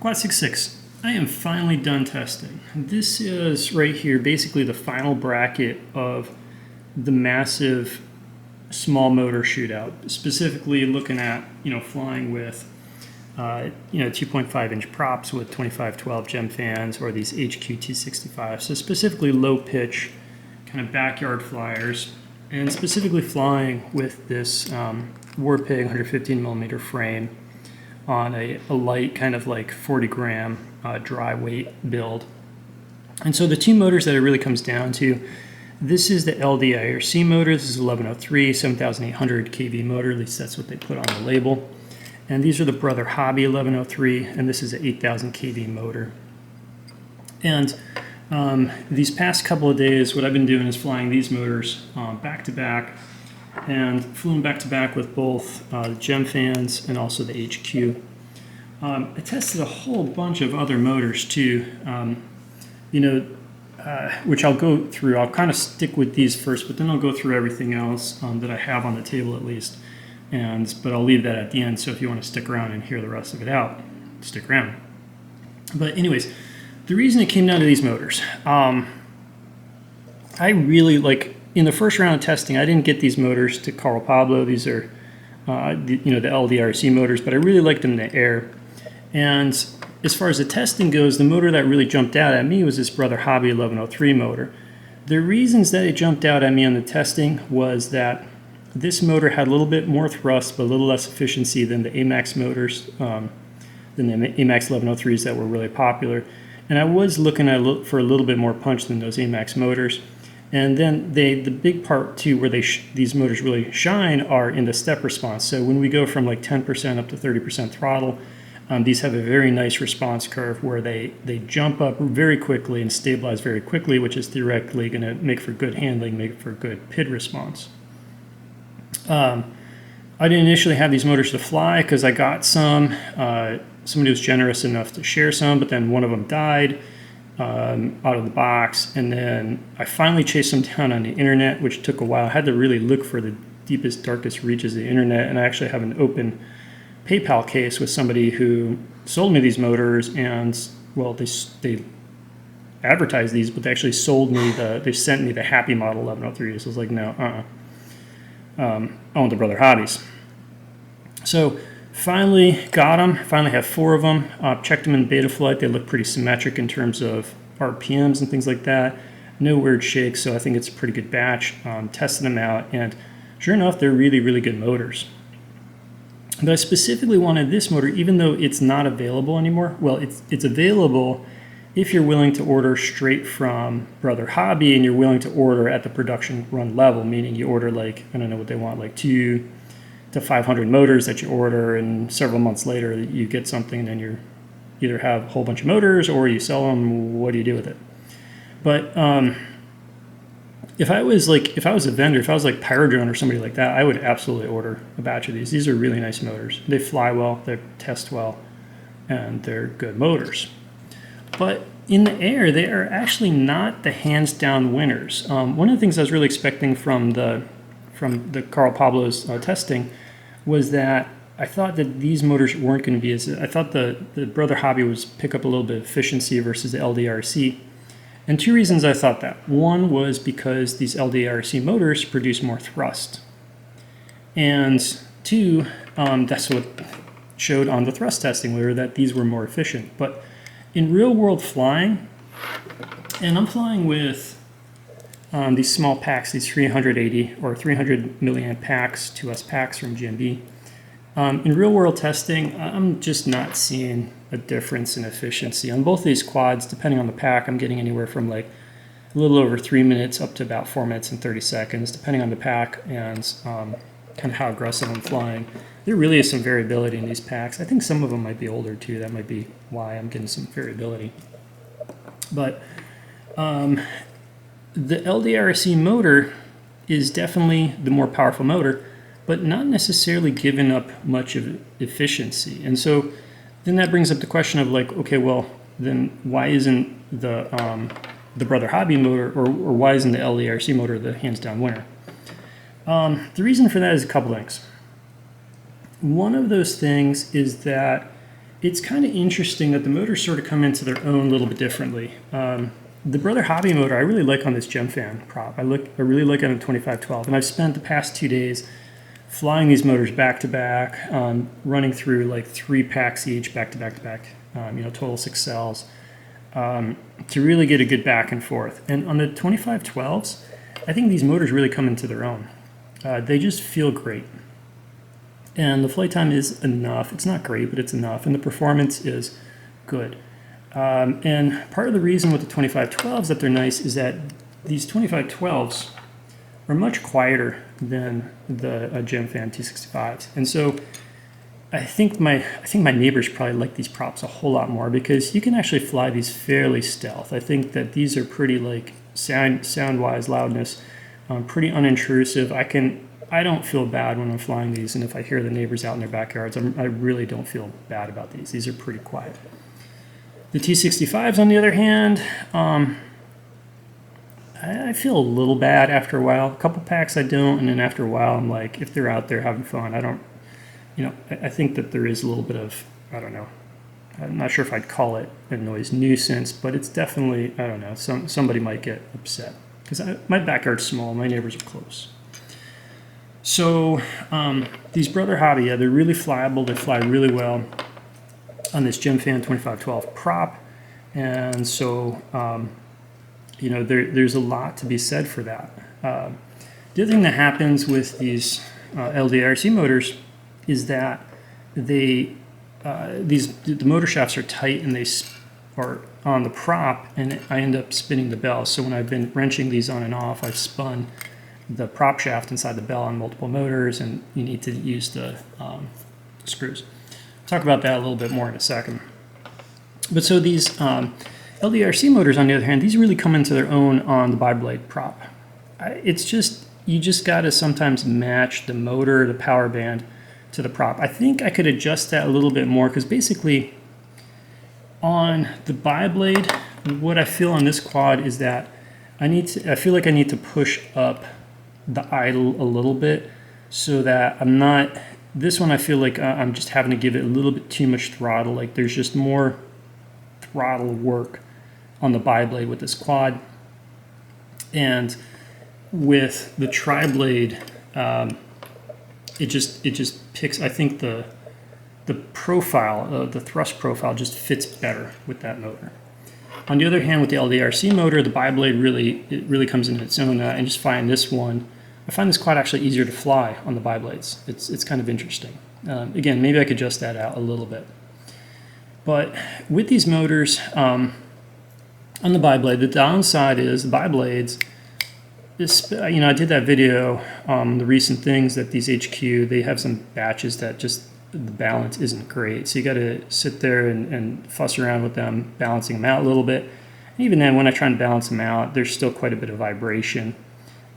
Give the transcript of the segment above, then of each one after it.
Quad66, I am finally done testing. This is right here basically the final bracket of the massive small motor shootout, specifically looking at, flying with 2.5 inch props with 2512 gem fans or these HQ265. So specifically low pitch kind of backyard flyers, and specifically flying with this Warpig 115 millimeter frame on a light kind of like 40 gram dry weight build. And so the two motors that it really comes down to, this is the LDARC motor. This is 1103 7800 kV motor, at least that's what they put on the label. And these are the BrotherHobby 1103, and this is an 8000 kV motor. And these past couple of days, what I've been doing is flying these motors back to back, and flew them back to back with both gem fans and also the HQ. I tested a whole bunch of other motors too, which I'll go through. I'll kind of stick with these first, but then I'll go through everything else that I have on the table at least. But I'll leave that at the end, so if you want to stick around and hear the rest of it out, stick around. But anyways, the reason it came down to these motors, I really like, in the first round of testing, I didn't get these motors to Carl Pablo. These are, the LDRC motors, but I really liked them in the air. And as far as the testing goes, the motor that really jumped out at me was this BrotherHobby 1103 motor. The reasons that it jumped out at me on the testing was that this motor had a little bit more thrust, but a little less efficiency than the AMAX motors, than the AMAX 1103s that were really popular. And I was looking for a little bit more punch than those AMAX motors. And then the big part too, where these motors really shine, are in the step response. So when we go from like 10% up to 30% throttle, these have a very nice response curve where they jump up very quickly and stabilize very quickly, which is theoretically going to make for good handling, make for good PID response. I didn't initially have these motors to fly because I got some. Somebody was generous enough to share some, but then one of them died out of the box. And then I finally chased them down on the internet, which took a while. I had to really look for the deepest, darkest reaches of the internet. And I actually have an open PayPal case with somebody who sold me these motors, and well, they advertised these, but they actually sold me they sent me the Happy Model 1103. So I was like, no, I want the BrotherHobbies. So finally got them, finally have 4 of them, checked them in beta flight. They look pretty symmetric in terms of RPMs and things like that. No weird shakes, so I think it's a pretty good batch. Tested them out, and sure enough, they're really, really good motors. But I specifically wanted this motor, even though it's not available anymore. Well, it's available if you're willing to order straight from BrotherHobby and you're willing to order at the production run level, meaning you order like, I don't know what they want, like 200 to 500 motors that you order, and several months later you get something, and then you either have a whole bunch of motors or you sell them. What do you do with it? But if I was a vendor, if I was like Pyrodrone or somebody like that, I would absolutely order a batch of these. These are really nice motors. They fly well, they test well, and they're good motors. But in the air, they are actually not the hands-down winners. One of the things I was really expecting from the Carl Pablo's testing was that I thought that these motors weren't going to be I thought the BrotherHobby was pick up a little bit of efficiency versus the LDRC. And 2 reasons I thought that. One was because these LDARC motors produce more thrust. And 2, that's what showed on the thrust testing, where that these were more efficient. But in real world flying, and I'm flying with these small packs, these 380 or 300 milliamp packs, 2S packs from GMB. In real world testing, I'm just not seeing a difference in efficiency. On both these quads, depending on the pack, I'm getting anywhere from like a little over 3 minutes up to about 4 minutes and 30 seconds, depending on the pack and kind of how aggressive I'm flying. There really is some variability in these packs. I think some of them might be older too. That might be why I'm getting some variability. But the LDRC motor is definitely the more powerful motor, but not necessarily giving up much of efficiency. And so then that brings up the question of like, okay, well, then why isn't the BrotherHobby motor, or why isn't the LDRC motor the hands-down winner? The reason for that is a couple things. One of those things is that it's kind of interesting that the motors sort of come into their own a little bit differently. The BrotherHobby motor I really like on this gem fan prop. I really like it on the 2512, and I've spent the past 2 days flying these motors back to back, running through like 3 packs each, back to back to back, total 6 cells, to really get a good back and forth. And on the 2512s, I think these motors really come into their own. They just feel great. And the flight time is enough. It's not great, but it's enough. And the performance is good. And part of the reason with the 2512s that they're nice is that these 2512s are much quieter than the Gem Fan 265s. And so I think my neighbors probably like these props a whole lot more because you can actually fly these fairly stealth. I think that these are pretty, like, sound-wise, loudness, pretty unintrusive. I don't feel bad when I'm flying these, and if I hear the neighbors out in their backyards, I really don't feel bad about these. These are pretty quiet. The T65s, on the other hand, I feel a little bad after a while. A couple packs I don't, and then after a while I'm like, if they're out there having fun, I don't, I think that there is a little bit of, I don't know, I'm not sure if I'd call it a noise nuisance, but it's definitely, I don't know, somebody might get upset. Because my backyard's small, my neighbors are close. So these BrotherHobby, yeah, they're really flyable. They fly really well on this Gem Fan 2512 prop, and so there's a lot to be said for that. The other thing that happens with these LDARC motors is that the motor shafts are tight and they are on the prop, and I end up spinning the bell. So when I've been wrenching these on and off, I've spun the prop shaft inside the bell on multiple motors, and you need to use the screws. I'll talk about that a little bit more in a second. But so these LDARC motors, on the other hand, these really come into their own on the biblade prop. It's just, you just got to sometimes match the motor, the power band to the prop. I think I could adjust that a little bit more, because basically on the biblade, what I feel on this quad is that I feel like I need to push up the idle a little bit, so that I'm not, this one I feel like I'm just having to give it a little bit too much throttle. Like there's just more throttle work on the biblade with this quad. And with the tri-blade, it just picks, I think the profile, the thrust profile just fits better with that motor. On the other hand, with the LDARC motor, the biblade really comes into its own, and just find this one, I find this quad actually easier to fly on the biblades. It's kind of interesting. Again, maybe I could adjust that out a little bit. But with these motors on the biblade, the downside is the biblades. I did that video on the recent things that these HQ, they have some batches that just the balance isn't great. So you got to sit there and fuss around with them, balancing them out a little bit. And even then, when I try and balance them out, there's still quite a bit of vibration,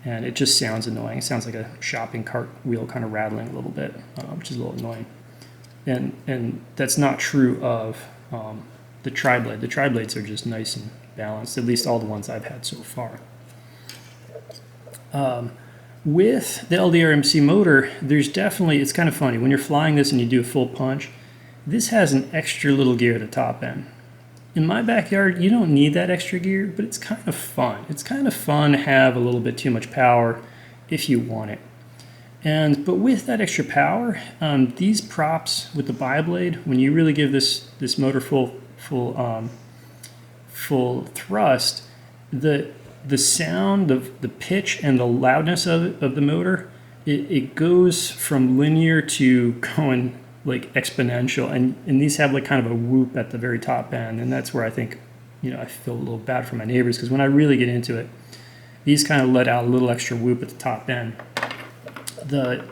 and it just sounds annoying. It sounds like a shopping cart wheel kind of rattling a little bit, which is a little annoying. And that's not true of the tri-blade. The tri-blades are just nice and balanced, at least all the ones I've had so far. With the LDRMC motor, there's definitely, it's kind of funny, when you're flying this and you do a full punch, this has an extra little gear at the top end. In my backyard, you don't need that extra gear, but it's kind of fun. It's kind of fun to have a little bit too much power if you want it. But with that extra power, these props with the biblade, when you really give this motor full thrust, the sound, the pitch, and the loudness of the motor, it goes from linear to going like exponential, and these have like kind of a whoop at the very top end, and that's where I think, I feel a little bad for my neighbors, because when I really get into it, these kind of let out a little extra whoop at the top end. The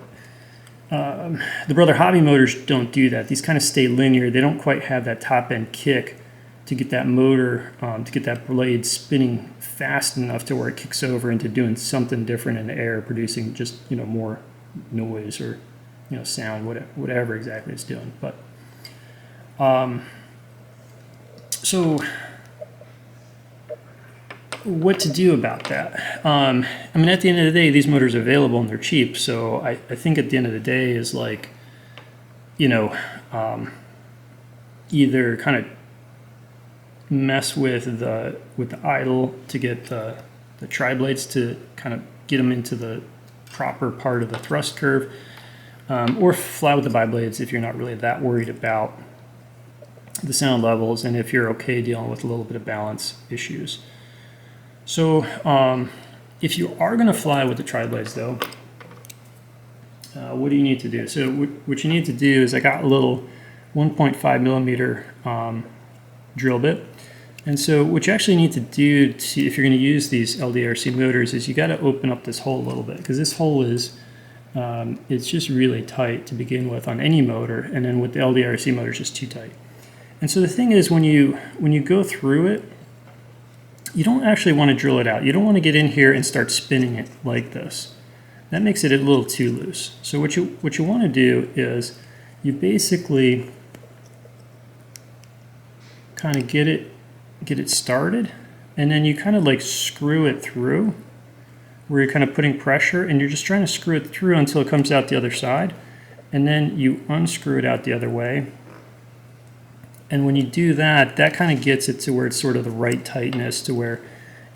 BrotherHobby motors don't do that. These kind of stay linear. They don't quite have that top end kick to get that motor, to get that blade spinning fast enough to where it kicks over into doing something different in the air, producing just more noise or sound, whatever exactly it's doing. But so what to do about that? I mean, at the end of the day, these motors are available and they're cheap. So I think at the end of the day is like, either kind of mess with the idle to get the tri-blades to kind of get them into the proper part of the thrust curve, or fly with the bi-blades if you're not really that worried about the sound levels and if you're okay dealing with a little bit of balance issues. So if you are going to fly with the tri-blades though, what do you need to do? So what you need to do is, I got a little 1.5 millimeter drill bit. And so what you actually need to do if you're going to use these LDARC motors is you got to open up this hole a little bit, because this hole is it's just really tight to begin with on any motor, and then with the LDARC motor it's just too tight. And so the thing is, when you go through it, you don't actually want to drill it out. You don't want to get in here and start spinning it like this. That makes it a little too loose. So what you want to do is you basically kind of get it started, and then you kind of like screw it through, where you're kind of putting pressure, and you're just trying to screw it through until it comes out the other side, and then you unscrew it out the other way. And when you do that, that kind of gets it to where it's sort of the right tightness to where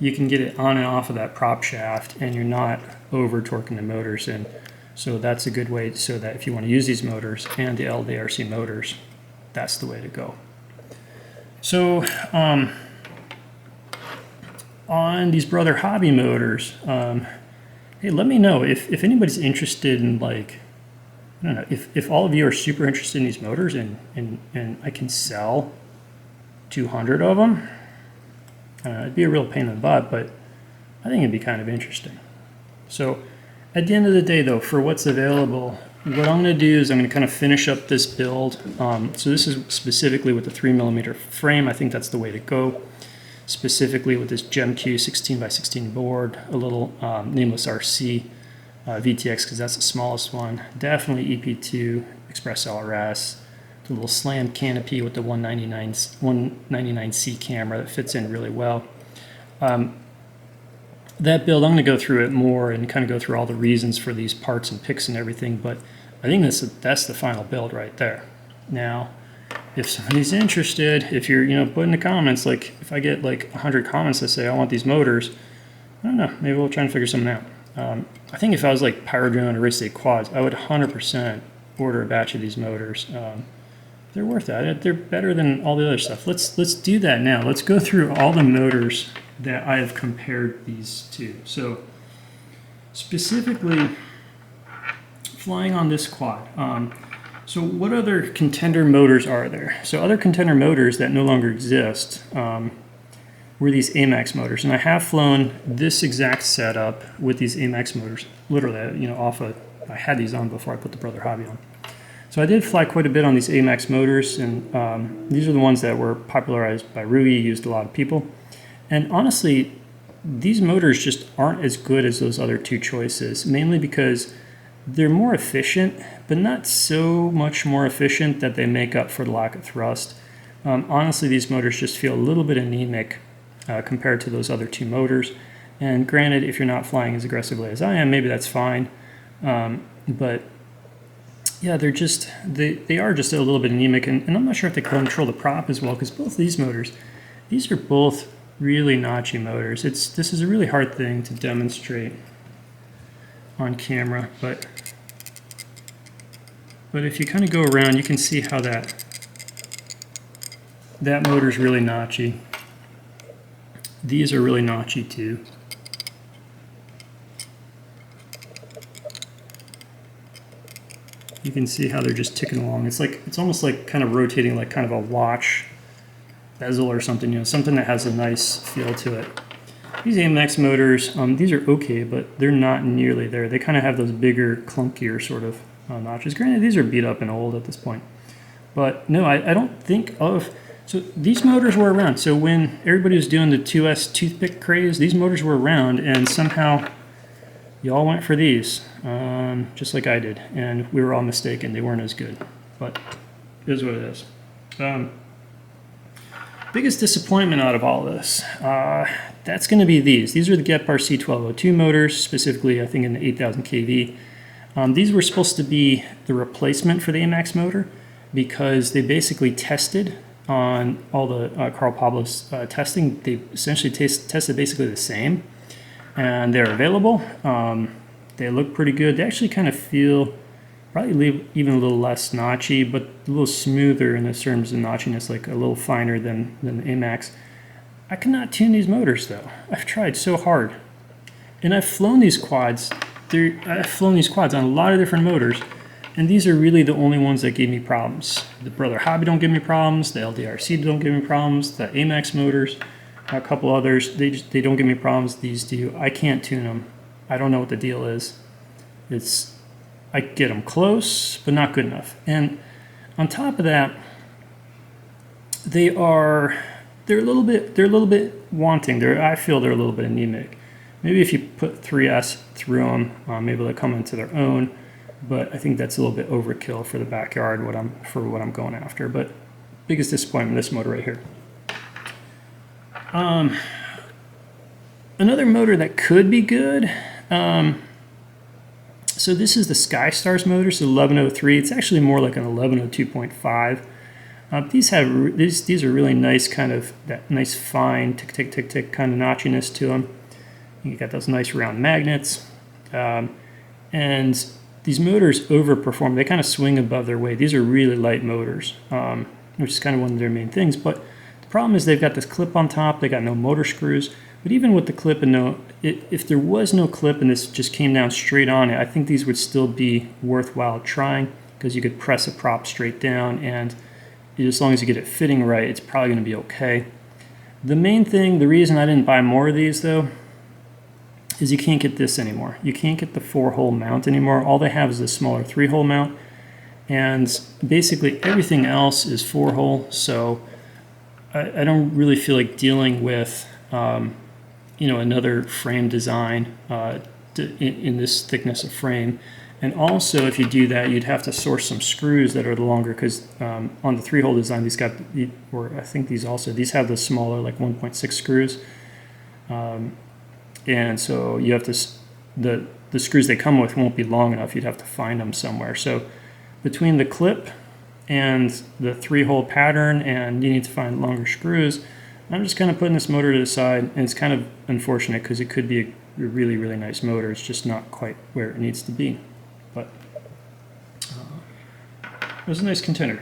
you can get it on and off of that prop shaft, and you're not over torquing the motors. And so that's a good way, so that if you want to use these motors and the LDARC motors, that's the way to go. So on these BrotherHobby Motors, hey, let me know if anybody's interested in, like, I don't know, if all of you are super interested in these motors and I can sell 200 of them. It'd be a real pain in the butt, but I think it'd be kind of interesting. So at the end of the day though, for what's available, what I'm going to do is I'm going to kind of finish up this build. So this is specifically with the 3mm frame. I think that's the way to go. Specifically with this GemQ 16x16 board, a little nameless RC VTX, because that's the smallest one. Definitely EP2 Express LRS. The little slam canopy with the 199C camera that fits in really well. That build, I'm going to go through it more and kind of go through all the reasons for these parts and picks and everything, but I think that's the final build right there. Now, if somebody's interested, if you're, put in the comments, like if I get like 100 comments that say I want these motors, I don't know, maybe we'll try and figure something out. I think if I was like Pyro Drone or Race Day Quads, I would 100% order a batch of these motors. They're worth that. They're better than all the other stuff. Let's do that now. Let's go through all the motors that I have compared these to. So specifically flying on this quad. So what other Contender motors are there? So other Contender motors that no longer exist were these AMAX motors. And I have flown this exact setup with these AMAX motors. Literally, I had these on before I put the BrotherHobby on. So I did fly quite a bit on these AMAX motors, and these are the ones that were popularized by Rui, used a lot of people. And honestly, these motors just aren't as good as those other two choices, mainly because they're more efficient, but not so much more efficient that they make up for the lack of thrust. Honestly, these motors just feel a little bit anemic compared to those other two motors. And granted, if you're not flying as aggressively as I am, maybe that's fine. But yeah, they are just a little bit anemic, and I'm not sure if they control the prop as well, because both of these motors, these are both really notchy motors. This is a really hard thing to demonstrate on camera, but if you kind of go around, you can see how that motor's really notchy. These are really notchy too. You can see how they're just ticking along. It's almost like kind of rotating like kind of a watch bezel or something, something that has a nice feel to it. These AMX motors, these are okay, but they're not nearly there. They kind of have those bigger, clunkier sort of notches. Granted, these are beat up and old at this point. But no, I don't think of... So these motors were around. So when everybody was doing the 2S toothpick craze, these motors were around, and somehow y'all went for these, just like I did. And we were all mistaken. They weren't as good. But it is what it is. Biggest disappointment out of all this, that's going to be these. These are the Gepar C1202 motors, specifically I think in the 8000 kV. These were supposed to be the replacement for the AMAX motor, because they basically tested on all the Carl Pablo's testing. They essentially tested basically the same, and they're available. They look pretty good. They actually kind of feel probably even a little less notchy, but a little smoother in the terms of notchiness, like a little finer than the AMAX. I cannot tune these motors though. I've tried so hard, and I've flown these quads. I've flown these quads on a lot of different motors, and these are really the only ones that gave me problems. The BrotherHobby don't give me problems. The LDARC don't give me problems. The AMAX motors, a couple others, they don't give me problems. These do. I can't tune them. I don't know what the deal is. I get them close, but not good enough. And on top of that, they're a little bit wanting. I feel they're a little bit anemic. Maybe if you put 3S through them, maybe they'll come into their own. But I think that's a little bit overkill for the backyard, for what I'm going after. But biggest disappointment, this motor right here. Another motor that could be good. So this is the Skystars motor, so 1103. It's actually more like an 1102.5. These are really nice, kind of that nice fine tick tick tick tick kind of notchiness to them. You got those nice round magnets, and these motors overperform. They kind of swing above their weight. These are really light motors, which is kind of one of their main things. But the problem is they've got this clip on top. They got no motor screws. But even with the clip and if there was no clip and this just came down straight on it, I think these would still be worthwhile trying, because you could press a prop straight down, and as long as you get it fitting right, it's probably going to be okay. The main thing, the reason I didn't buy more of these though, is you can't get this anymore. You can't get the 4-hole mount anymore. All they have is a smaller 3-hole mount, and basically everything else is 4-hole. So I don't really feel like dealing with another frame design in this thickness of frame. And also, if you do that, you'd have to source some screws that are longer, because on the 3-hole design, these have the smaller, like 1.6 screws. And so you have to, the screws they come with won't be long enough. You'd have to find them somewhere. So between the clip and the 3-hole pattern, and you need to find longer screws, I'm just kind of putting this motor to the side. And it's kind of unfortunate, because it could be a really, really nice motor. It's just not quite where it needs to be. But it was a nice Contender.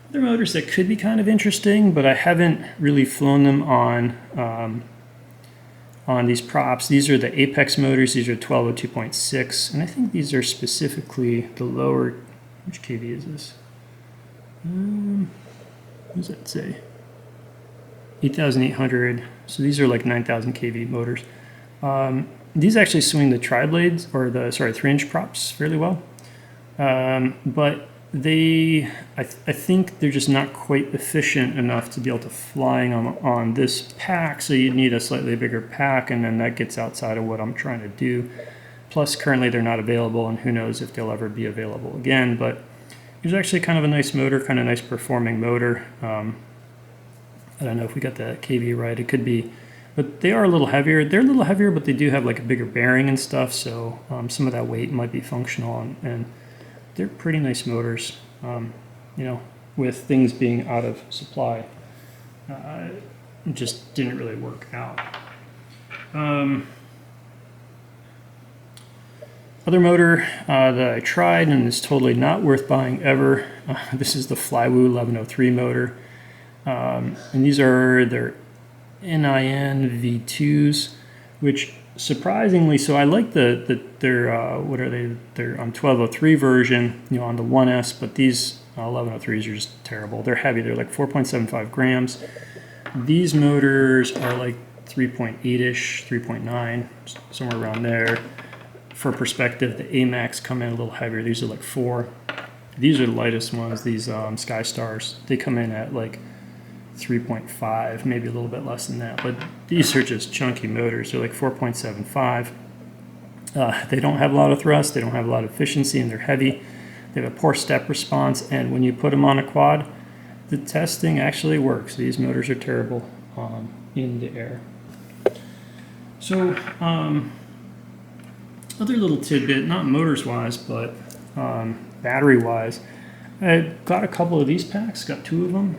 Other motors that could be kind of interesting, but I haven't really flown them on these props. These are the Apex motors. These are 1202.6, and I think these are specifically the lower. Which kV is this? What does that say? 8,800. So these are like 9,000 kV motors. These actually swing the tri-blades, or the 3-inch props fairly well, but I think they're just not quite efficient enough to be able to flying on this pack. So you'd need a slightly bigger pack, and then that gets outside of what I'm trying to do. Plus, currently they're not available, and who knows if they'll ever be available again. But it's actually kind of a nice motor, kind of nice performing motor. I don't know if we got the kV right. It could be, but they are a little heavier. They're a little heavier, but they do have like a bigger bearing and stuff. So some of that weight might be functional, and they're pretty nice motors. With things being out of supply, it just didn't really work out. Other motor that I tried and is totally not worth buying ever. This is the Flywoo 1103 motor. And these are their NIN V2s, which surprisingly, so I like their what are they? Their 1203 version, on the 1S, but these 1103s are just terrible. They're heavy. They're like 4.75 grams. These motors are like 3.8-ish, 3.9, somewhere around there. For perspective, the AMAX come in a little heavier. These are like 4. These are the lightest ones, these Skystars. They come in at like 3.5, maybe a little bit less than that. But these are just chunky motors. They're like 4.75. They don't have a lot of thrust. They don't have a lot of efficiency, and they're heavy. They have a poor step response, and when you put them on a quad, the testing actually works. These motors are terrible in the air. So, other little tidbit, not motors-wise, but battery-wise, I got a couple of these packs, got 2 of them.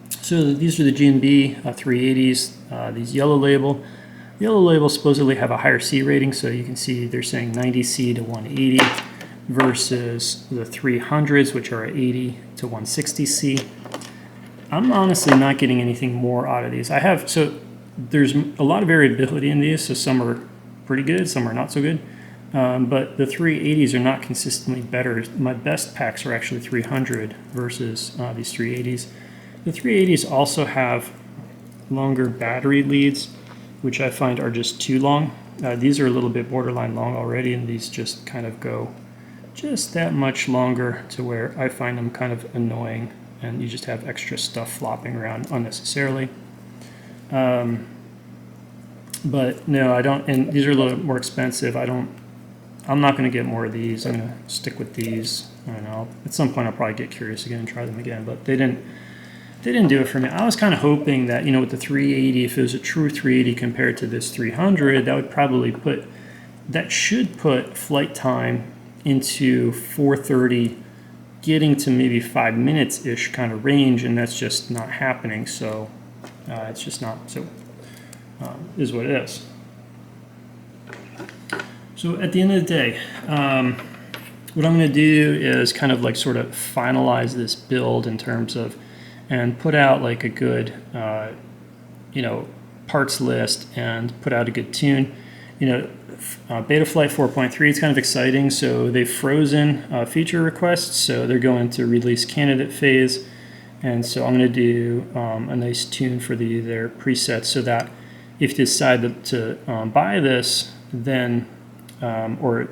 So these are the G&B 380s, these yellow label. Yellow label supposedly have a higher C rating, so you can see they're saying 90C to 180 versus the 300s, which are 80 to 160C. I'm honestly not getting anything more out of these. So there's a lot of variability in these, so some are pretty good, some are not so good. But the 380s are not consistently better. My best packs are actually 300 versus these 380s. The 380s also have longer battery leads, which I find are just too long. These are a little bit borderline long already, and these just kind of go just that much longer to where I find them kind of annoying, and you just have extra stuff flopping around unnecessarily. But no, I don't, and these are a little more expensive. I'm not going to get more of these. I'm going to stick with these. I don't know. At some point I'll probably get curious again and try them again, but they didn't do it for me. I was kind of hoping that, with the 380, if it was a true 380 compared to this 300, that would probably should put flight time into 430, getting to maybe 5 minutes-ish kind of range, and that's just not happening. So it's just not, so is what it is. So at the end of the day, what I'm going to do is kind of like sort of finalize this build in terms of, and put out like a good, parts list and put out a good tune. Betaflight 4.3, it's kind of exciting. So they've frozen feature requests, so they're going to release candidate phase. And so I'm going to do a nice tune for their presets, so that if you decide to buy this, then or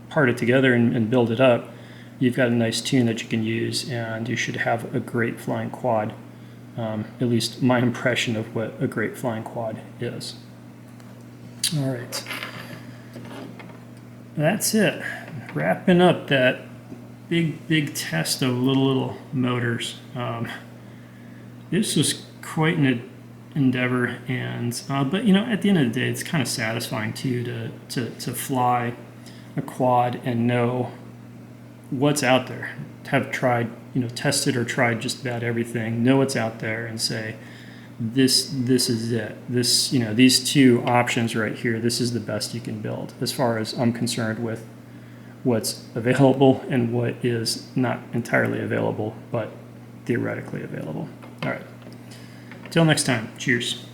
part it together and build it up, you've got a nice tune that you can use, and you should have a great flying quad. At least my impression of what a great flying quad is. All right, that's it. Wrapping up that big test of little motors. This was quite an endeavor, and but at the end of the day, it's kind of satisfying too to fly a quad and know what's out there. Have tried, tested or tried just about everything. Know what's out there and say, this is it. This, these 2 options right here, this is the best you can build, as far as I'm concerned, with what's available and what is not entirely available, but theoretically available. All right. Till next time. Cheers.